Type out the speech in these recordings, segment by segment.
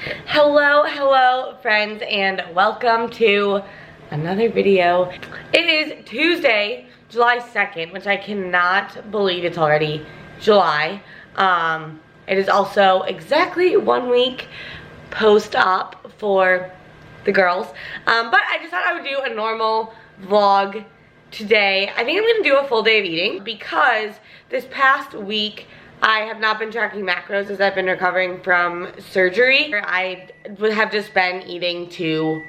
Hello friends, and welcome to another video. It is Tuesday, July 2nd, which I cannot believe it's already July. It is also exactly 1 week post-op for the girls. But I just thought I would do a normal vlog today. I think I'm gonna do a full day of eating because this past week I have not been tracking macros as I've been recovering from surgery. I would have just been eating to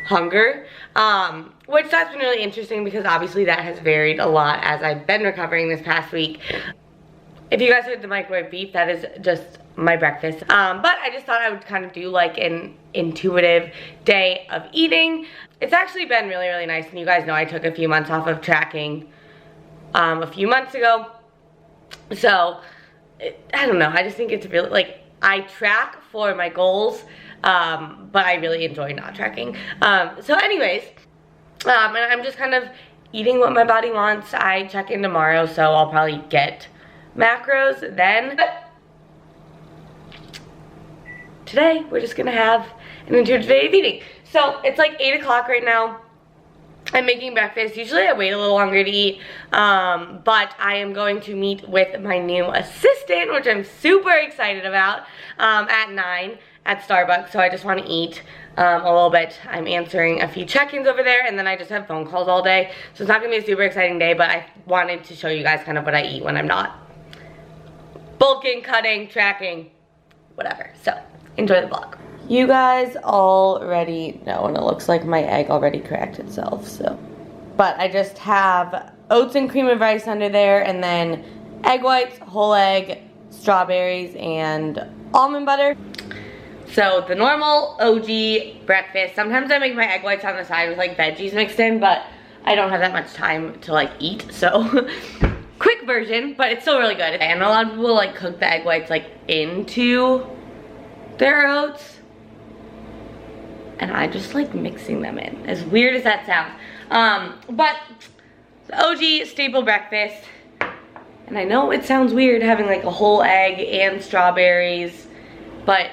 hunger, which that's been really interesting because obviously that has varied a lot as I've been recovering this past week. If you guys heard the microwave beef, that is just my breakfast. But I just thought I would kind of do like an intuitive day of eating. It's actually been really, really nice, and you guys know I took a few months off of tracking a few months ago. So, I don't know, I just think it's really, like, I track for my goals, but I really enjoy not tracking. So anyways, and I'm just kind of eating what my body wants. I check in tomorrow, so I'll probably get macros then. But today, we're just gonna have an intuitive day of eating. So, it's like 8 o'clock right now. I'm making breakfast. Usually I wait a little longer to eat, but I am going to meet with my new assistant, which I'm super excited about, at 9 at Starbucks. So I just want to eat a little bit. I'm answering a few check-ins over there, and then I just have phone calls all day. So it's not going to be a super exciting day, but I wanted to show you guys kind of what I eat when I'm not bulking, cutting, tracking, whatever. So enjoy the vlog. You guys already know, and it looks like my egg already cracked itself, so. But I just have oats and cream of rice under there, and then egg whites, whole egg, strawberries, and almond butter. So the normal OG breakfast. Sometimes I make my egg whites on the side with like veggies mixed in, but I don't have that much time to like eat, so. Quick version, but it's still really good. And a lot of people like cook the egg whites like into their oats. And I just like mixing them in, as weird as that sounds. But the OG staple breakfast. And I know it sounds weird having like a whole egg and strawberries, but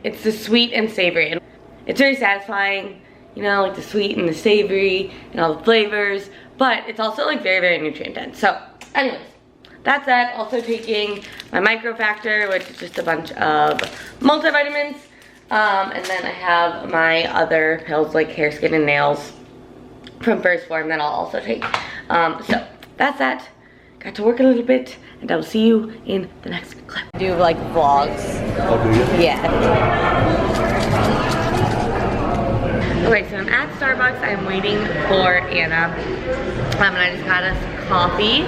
it's the sweet and savory. And it's very satisfying, you know, like the sweet and the savory and all the flavors, but it's also like very, very nutrient dense. So anyways, that's that. Also taking my microfactor, which is just a bunch of multivitamins. And then I have my other pills like hair, skin, and nails from First Form that I'll also take. So that's that. Got to work a little bit, and I will see you in the next clip. I do like vlogs. Oh, do you? Yeah. Okay, so I'm at Starbucks. I'm waiting for Anna. And I just got us coffee.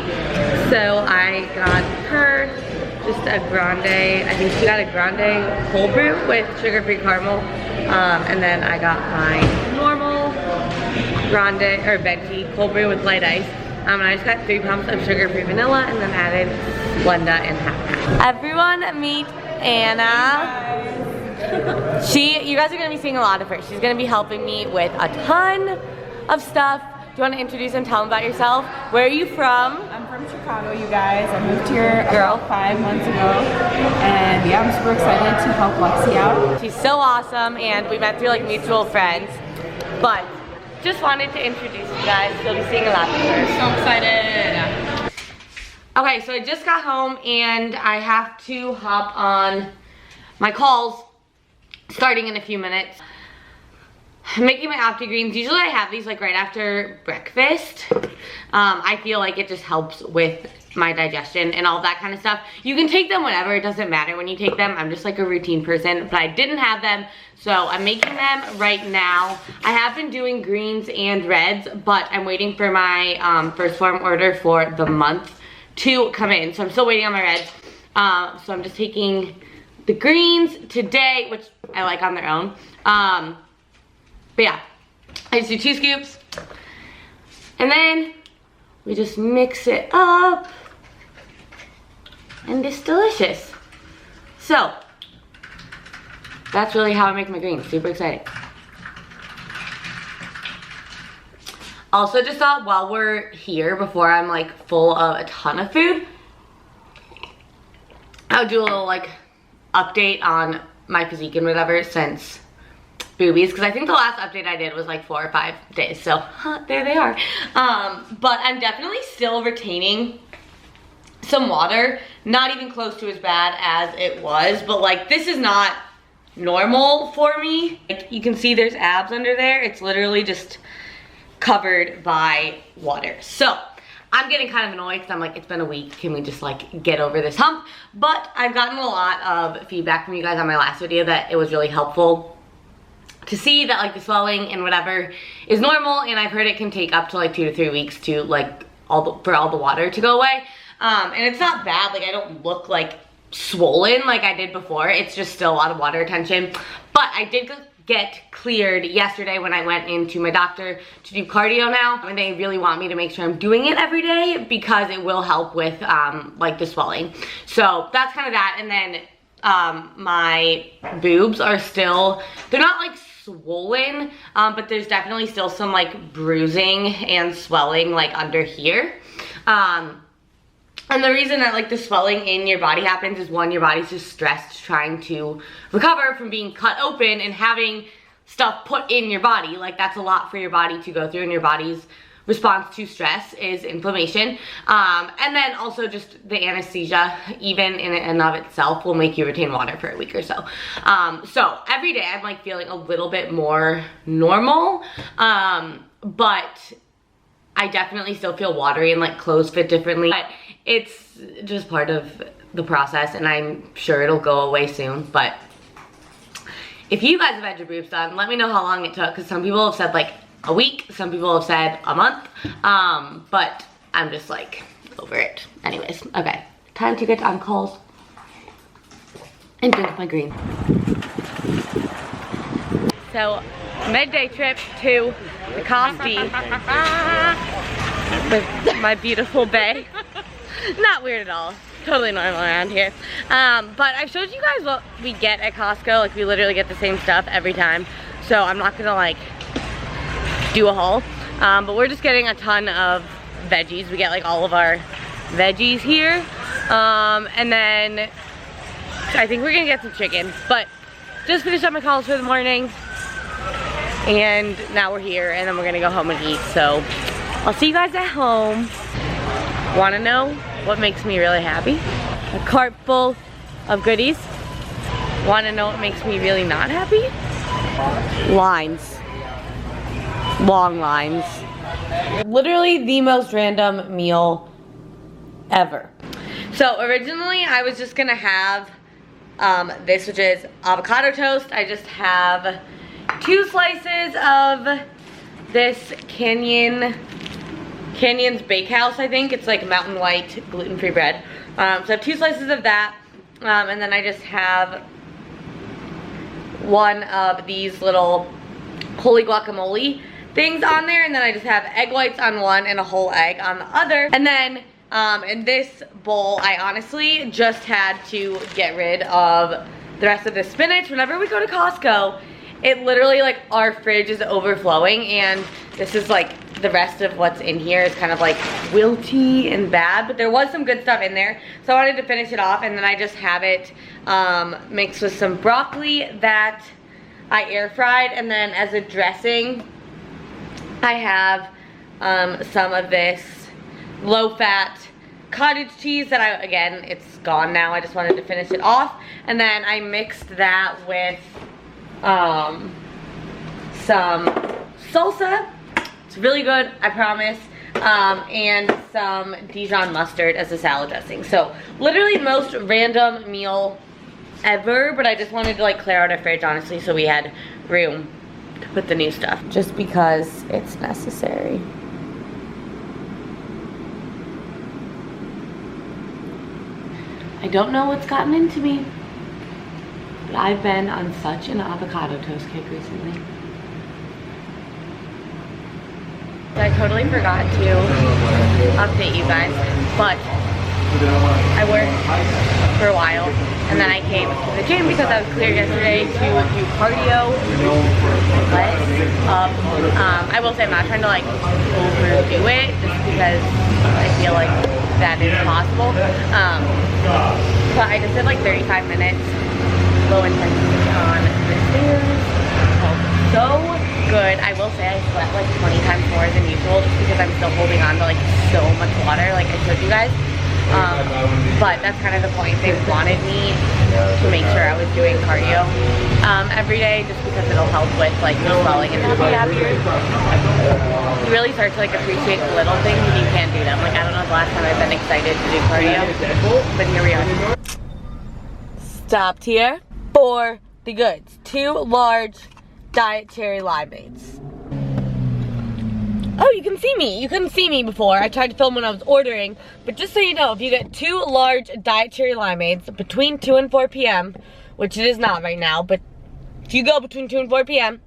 So I got her just a grande. I think she got a grande cold brew with sugar-free caramel. And then I got my normal grande or veggie cold brew with light ice. And I just got 3 pumps of sugar-free vanilla and then added Splenda and half. Everyone meet Anna. You guys are gonna be seeing a lot of her. She's gonna be helping me with a ton of stuff. Do you want to introduce and tell them about yourself? Where are you from? I'm from Chicago, you guys. I moved here about 5 months ago. And yeah, I'm super excited to help Lexi out. She's so awesome, and we met through like mutual friends. But just wanted to introduce you guys. You'll be seeing a lot of her. So excited. Okay, so I just got home and I have to hop on my calls starting in a few minutes. I'm making my OptiGreens. Usually I have these like right after breakfast. I feel like it just helps with my digestion and all that kind of stuff. You can take them whenever, it doesn't matter when you take them. I'm just like a routine person, but I didn't have them, so I'm making them right now. I have been doing greens and reds, but I'm waiting for my First Form order for the month to come in, so I'm still waiting on my reds. So I'm just taking the greens today, which I like on their own. But yeah, I just do 2 scoops, and then we just mix it up, and it's delicious. So, that's really how I make my greens, super exciting. Also just thought while we're here, before I'm like full of a ton of food, I'll do a little like update on my physique and whatever since boobies, because I think the last update I did was like 4 or 5 days, so there they are. But I'm definitely still retaining some water, not even close to as bad as it was, but like this is not normal for me. Like, you can see there's abs under there. It's literally just covered by water. So I'm getting kind of annoyed because I'm like, it's been a week, can we just like get over this hump? But I've gotten a lot of feedback from you guys on my last video that it was really helpful to see that like the swelling and whatever is normal, and I've heard it can take up to like 2 to 3 weeks to like for all the water to go away. And it's not bad, like I don't look like swollen like I did before. It's just still a lot of water retention. But I did get cleared yesterday when I went into my doctor to do cardio now, and they really want me to make sure I'm doing it every day because it will help with like the swelling. So that's kind of that. And then my boobs are still, they're not like swollen, but there's definitely still some like bruising and swelling like under here. And the reason that like the swelling in your body happens is, one, your body's just stressed trying to recover from being cut open and having stuff put in your body. Like that's a lot for your body to go through, and your body's response to stress is inflammation. And then also just the anesthesia, even in and of itself, will make you retain water for a week or so. So every day I'm like feeling a little bit more normal, but I definitely still feel watery and like clothes fit differently. But it's just part of the process, and I'm sure it'll go away soon. But if you guys have had your boobs done, let me know how long it took, because some people have said like a week, some people have said a month, but I'm just like over it. Anyways, okay, time to get on calls and drink my green. So, midday trip to the Costi with my beautiful bae. Not weird at all, totally normal around here. But I showed you guys what we get at Costco. Like we literally get the same stuff every time, so I'm not gonna like do a haul, but we're just getting a ton of veggies. We get like all of our veggies here, and then I think we're gonna get some chicken. But just finished up my calls for the morning, and now we're here, and then we're gonna go home and eat. So I'll see you guys at home. Want to know what makes me really happy? A cart full of goodies. Want to know what makes me really not happy? Lines. Long lines. Literally the most random meal ever. So originally I was just gonna have this, which is avocado toast. I just have 2 slices of this Canyon's Bakehouse, I think. It's like Mountain White gluten-free bread. So I have 2 slices of that, and then I just have 1 of these little holy guacamole things on there, and then I just have egg whites on 1 and a whole egg on the other. And then in this bowl, I honestly just had to get rid of the rest of the spinach. Whenever we go to Costco, it literally, like, our fridge is overflowing, and this is like the rest of what's in here is kind of like wilty and bad, but there was some good stuff in there, so I wanted to finish it off. And then I just have it mixed with some broccoli that I air fried, and then as a dressing I have some of this low-fat cottage cheese that again, it's gone now, I just wanted to finish it off. And then I mixed that with some salsa. It's really good, I promise. And some Dijon mustard as a salad dressing. So literally most random meal ever, but I just wanted to like clear out our fridge, honestly, so we had room to put the new stuff. Just because it's necessary. I don't know what's gotten into me, but I've been on such an avocado toast kick recently. I totally forgot to update you guys, but I worked for a while, and then I came to the gym because I was cleared yesterday to do cardio. I will say I'm not trying to like overdo it, just because I feel like that is possible. But I just did like 35 minutes low intensity on the stairs. Felt so good. I will say I sweat like 20 times more than usual just because I'm still holding on to like so much water, like I showed you guys. But that's kind of the point. They wanted me to make sure I was doing cardio every day just because it'll help with like the swelling and it'll be happier. You really start to like appreciate the little things when you can't do them. Like I don't know the last time I've been excited to do cardio, but here we are. Stopped here for the goods. 2 large diet cherry limeades. Oh, you can see me. You couldn't see me before. I tried to film when I was ordering. But just so you know, if you get 2 large diet cherry limeades between 2 and 4 p.m., which it is not right now, but if you go between 2 and 4 p.m.,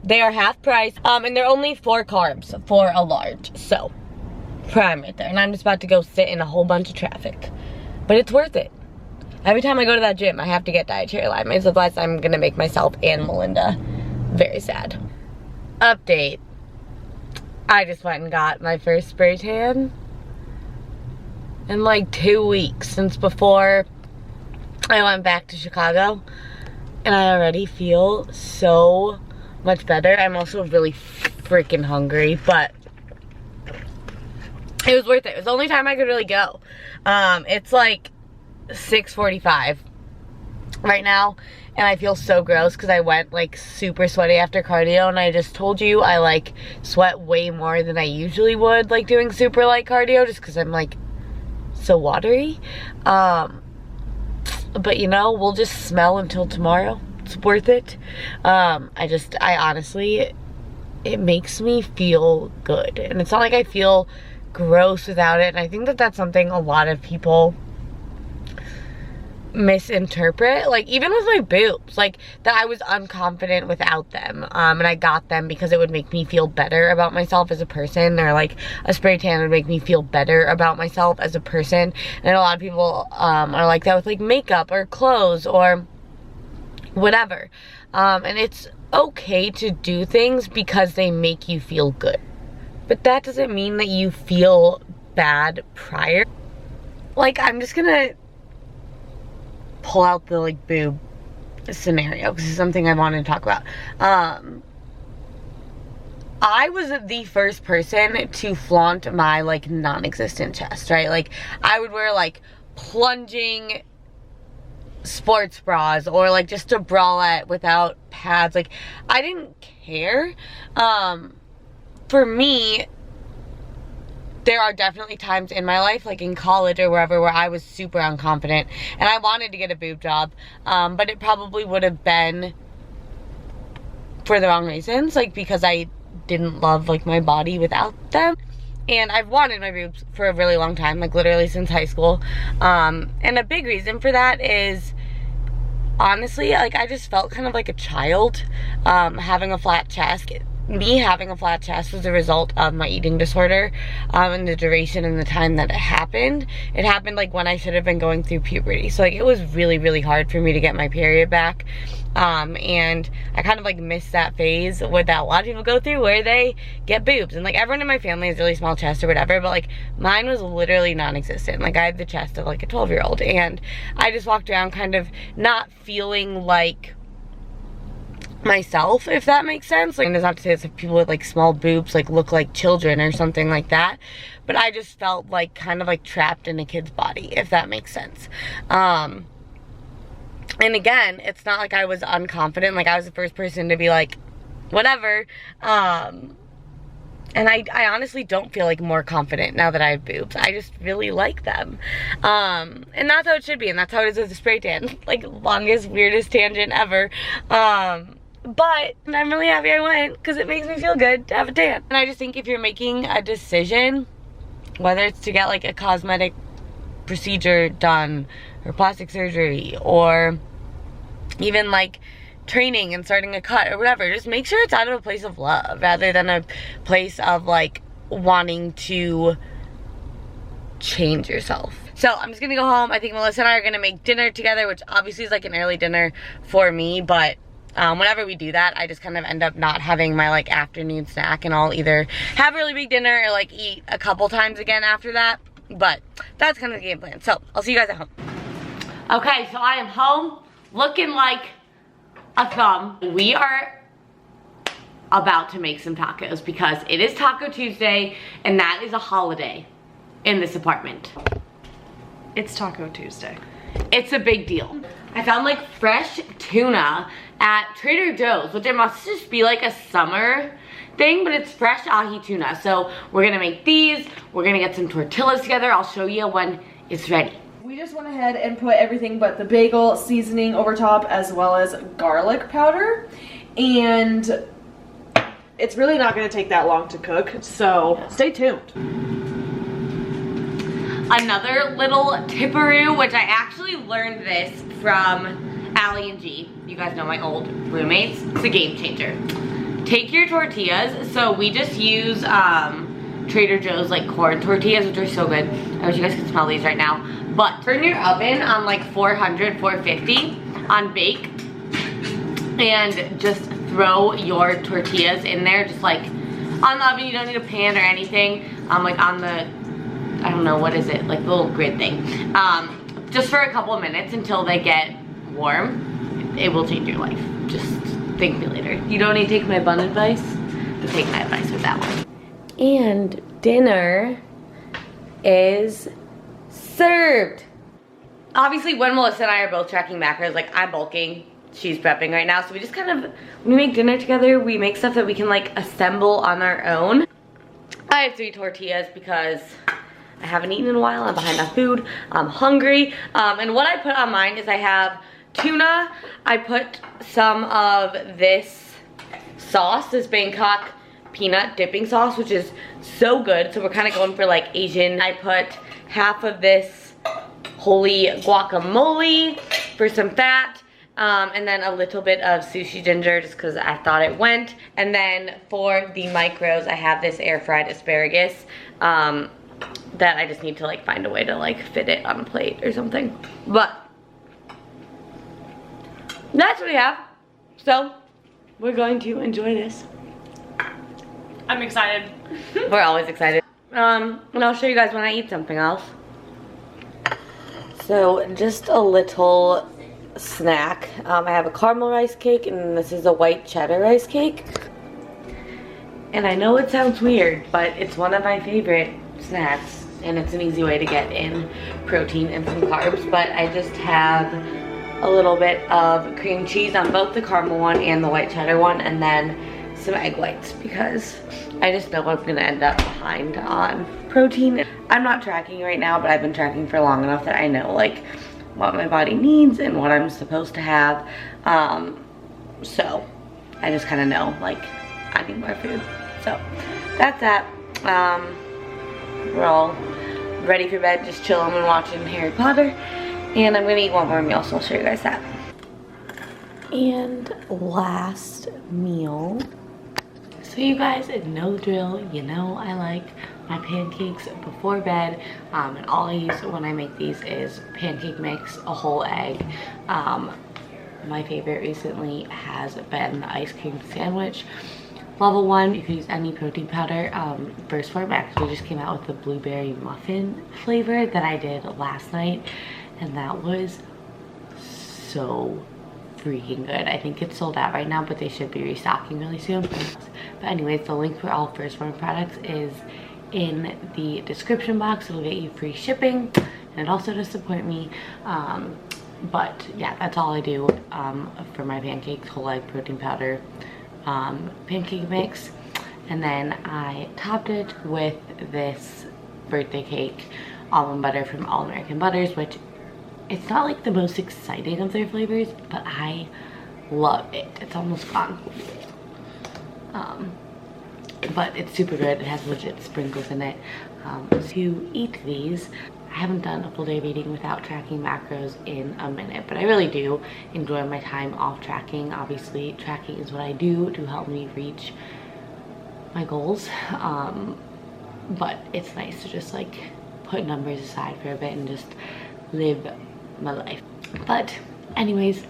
they are half price. And they're only 4 carbs for a large. So, prime right there. And I'm just about to go sit in a whole bunch of traffic. But it's worth it. Every time I go to that gym, I have to get diet cherry limeades. Otherwise, I'm going to make myself and Melinda very sad. Update. I just went and got my first spray tan in like 2 weeks since before I went back to Chicago, and I already feel so much better. I'm also really freaking hungry, but it was worth it. It was the only time I could really go. It's like 6:45 right now, and I feel so gross because I went like super sweaty after cardio, and I just told you I like sweat way more than I usually would like doing super light cardio just because I'm like so watery. But you know, we'll just smell until tomorrow. It's worth it. I honestly, it makes me feel good, and it's not like I feel gross without it, and I think that that's something a lot of people misinterpret, like even with my boobs, like that I was unconfident without them, and I got them because it would make me feel better about myself as a person, or like a spray tan would make me feel better about myself as a person. And a lot of people are like that with like makeup or clothes or whatever, and it's okay to do things because they make you feel good, but that doesn't mean that you feel bad prior. Like, I'm just gonna pull out the like boob scenario because it's something I wanted to talk about. I was the first person to flaunt my like non-existent chest, right? Like I would wear like plunging sports bras or like just a bralette without pads. Like I didn't care. For me, there are definitely times in my life, like in college or wherever, where I was super unconfident and I wanted to get a boob job, but it probably would have been for the wrong reasons, like because I didn't love like my body without them. And I've wanted my boobs for a really long time, like literally since high school. And a big reason for that is, honestly, like I just felt kind of like a child having a flat chest. Me having a flat chest was a result of my eating disorder, and the duration and the time that it happened. It happened like when I should have been going through puberty. So like it was really, really hard for me to get my period back. And I kind of like missed that phase that a lot of people go through where they get boobs. And like everyone in my family has really small chest or whatever, but like mine was literally non-existent. Like I had the chest of like a 12-year-old, and I just walked around kind of not feeling like myself, if that makes sense. Like, and it's not to say that people with like small boobs like look like children or something like that, but I just felt like kind of like trapped in a kid's body, if that makes sense. And again, it's not like I was unconfident. Like I was the first person to be like whatever, and I honestly don't feel like more confident now that I have boobs. I just really like them, and that's how it should be, and that's how it is with the spray tan. Like longest, weirdest tangent ever. But I'm really happy I went because it makes me feel good to have a tan. And I just think if you're making a decision, whether it's to get like a cosmetic procedure done or plastic surgery or even like training and starting a cut or whatever, just make sure it's out of a place of love rather than a place of like wanting to change yourself. So I'm just gonna go home. I think Melissa and I are gonna make dinner together, which obviously is like an early dinner for me, but whenever we do that, I just kind of end up not having my like afternoon snack, and I'll either have a really big dinner or like eat a couple times again after that. But that's kind of the game plan. So I'll see you guys at home. Okay, so I am home. looking like a thumb. We are about to make some tacos because it is Taco Tuesday and that is a holiday in this apartment. It's Taco Tuesday. It's a big deal. I found like fresh tuna at Trader Joe's, which it must just be like a summer thing, but it's fresh ahi tuna. So we're gonna make these. We're gonna get some tortillas together. I'll show you when it's ready. We just went ahead and put everything but the bagel seasoning over top, as well as garlic powder. And it's really not gonna take that long to cook, so stay tuned. Another little tipperoo, which I actually learned this from Allie and G. You guys know my old roommates. It's a game changer. Take your tortillas. So we just use Trader Joe's like corn tortillas, which are so good. I wish you guys could smell these right now. But turn your oven on like 400, 450 on bake, and just throw your tortillas in there, just like on the oven. You don't need a pan or anything. Like on the, I don't know, what is it, like the little grid thing. Just for a couple of minutes until they get warm. It will change your life. Just thank me later. You don't need to take my bun advice, but take my advice with that one. And dinner is served. Obviously, when Melissa and I are both tracking macros, like I'm bulking, she's prepping right now, so we just kind of, when we make dinner together, we make stuff that we can like assemble on our own. I have 3 tortillas because I haven't eaten in a while. I'm behind on food. I'm hungry. And what I put on mine is I have tuna. I put some of this sauce, this Bangkok peanut dipping sauce, which is so good. So we're kind of going for like Asian. I put half of this holy guacamole for some fat. And then a little bit of sushi ginger just because I thought it went. And then for the micros, I have this air fried asparagus that I just need to like find a way to like fit it on a plate or something. But that's what we have. So we're going to enjoy this. I'm excited. We're always excited. And I'll show you guys when I eat something else. So just a little snack. I have a caramel rice cake, and this is a white cheddar rice cake. And I know it sounds weird, but it's one of my favorite snacks, and it's an easy way to get in protein and some carbs. But I just have a little bit of cream cheese on both the caramel one and the white cheddar one, and then some egg whites because I just know I'm gonna end up behind on protein. I'm not tracking right now, but I've been tracking for long enough that I know like what my body needs and what I'm supposed to have. So I just kind of know like I need more food. So that's that. We're all ready for bed, just chilling and watching Harry Potter. And I'm gonna eat one more meal, so I'll show you guys that. And last meal. So you guys know the drill. You know I like my pancakes before bed. And all I use when I make these is pancake mix, a whole egg. My favorite recently has been the ice cream sandwich. Level 1, you can use any protein powder. Burst Form actually just came out with the blueberry muffin flavor that I did last night, and that was so freaking good. I think it's sold out right now, but they should be restocking really soon. But anyways, the link for all First Form products is in the description box. It'll get you free shipping, and it also does support me. But yeah, that's all I do for my pancakes: whole egg, protein powder, pancake mix, and then I topped it with this birthday cake almond butter from All American Butters, which it's not like the most exciting of their flavors, but I love it. It's almost gone. But it's super good. It has legit sprinkles in it. To eat these, I haven't done a full day of eating without tracking macros in a minute, but I really do enjoy my time off tracking. Obviously, tracking is what I do to help me reach my goals. But it's nice to just like put numbers aside for a bit and just live my life. But anyways,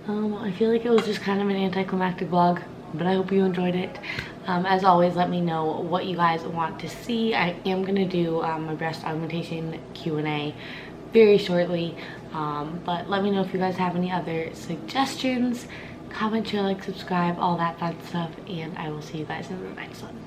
I feel like it was just kind of an anticlimactic vlog, but I hope you enjoyed it. As always, let me know what you guys want to see. I am gonna do my breast augmentation Q&A very shortly. But let me know if you guys have any other suggestions. Comment, share, like, subscribe, all that fun stuff, and I will see you guys in the next one.